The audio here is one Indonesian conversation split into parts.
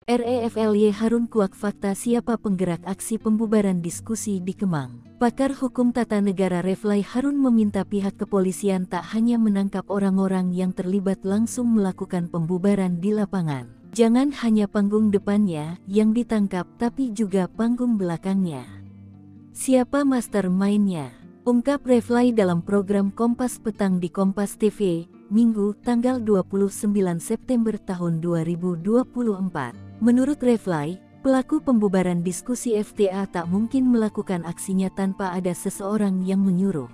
REFLY Harun Kuak fakta siapa penggerak aksi pembubaran diskusi di Kemang. Pakar Hukum Tata Negara Refly Harun meminta pihak kepolisian tak hanya menangkap orang-orang yang terlibat langsung melakukan pembubaran di lapangan. Jangan hanya panggung depannya yang ditangkap tapi juga panggung belakangnya. Siapa mastermind-nya? Ungkap Refly dalam program Kompas Petang di Kompas TV, Minggu, tanggal 29 September tahun 2024. Menurut Refly, pelaku pembubaran diskusi FTA tak mungkin melakukan aksinya tanpa ada seseorang yang menyuruh.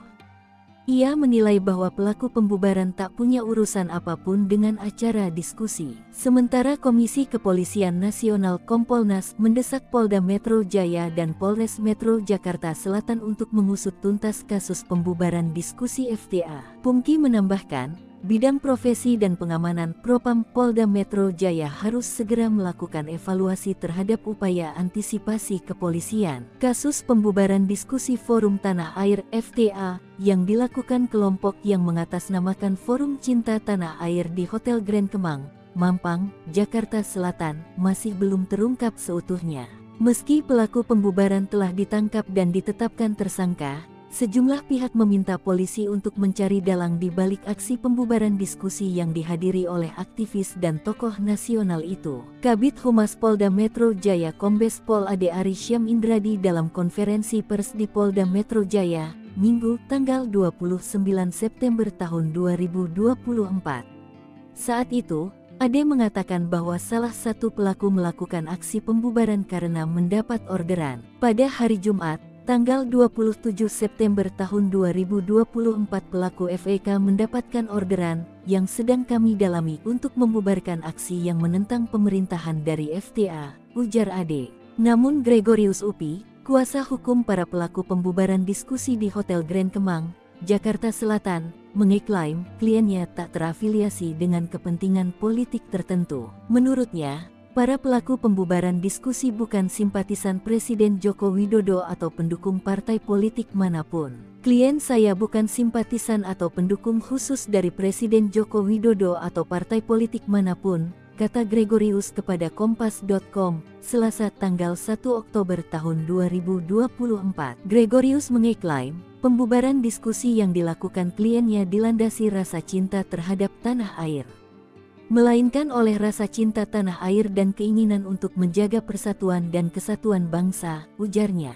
Ia menilai bahwa pelaku pembubaran tak punya urusan apapun dengan acara diskusi. Sementara Komisi Kepolisian Nasional Kompolnas mendesak Polda Metro Jaya dan Polres Metro Jakarta Selatan untuk mengusut tuntas kasus pembubaran diskusi FTA. Pungki menambahkan, Bidang Profesi dan Pengamanan Propam Polda Metro Jaya harus segera melakukan evaluasi terhadap upaya antisipasi kepolisian. Kasus pembubaran diskusi Forum Tanah Air FTA yang dilakukan kelompok yang mengatasnamakan Forum Cinta Tanah Air di Hotel Grand Kemang, Mampang, Jakarta Selatan masih belum terungkap seutuhnya. Meski pelaku pembubaran telah ditangkap dan ditetapkan tersangka, sejumlah pihak meminta polisi untuk mencari dalang di balik aksi pembubaran diskusi yang dihadiri oleh aktivis dan tokoh nasional itu. Kabid Humas Polda Metro Jaya Kombes Pol Ade Ari Syam Indradi dalam konferensi pers di Polda Metro Jaya, Minggu, tanggal 29 September tahun 2024. Saat itu, Ade mengatakan bahwa salah satu pelaku melakukan aksi pembubaran karena mendapat orderan. Pada hari Jumat, tanggal 27 September tahun 2024 pelaku FEK mendapatkan orderan yang sedang kami dalami untuk membubarkan aksi yang menentang pemerintahan dari FTA, ujar Ade. Namun Gregorius Upi, kuasa hukum para pelaku pembubaran diskusi di Hotel Grand Kemang, Jakarta Selatan, mengeklaim kliennya tak terafiliasi dengan kepentingan politik tertentu. Menurutnya, para pelaku pembubaran diskusi bukan simpatisan Presiden Joko Widodo atau pendukung partai politik manapun. Klien saya bukan simpatisan atau pendukung khusus dari Presiden Joko Widodo atau partai politik manapun, kata Gregorius kepada Kompas.com, Selasa tanggal 1 Oktober tahun 2024. Gregorius mengeklaim, pembubaran diskusi yang dilakukan kliennya dilandasi rasa cinta terhadap tanah air, melainkan oleh rasa cinta tanah air dan keinginan untuk menjaga persatuan dan kesatuan bangsa, ujarnya.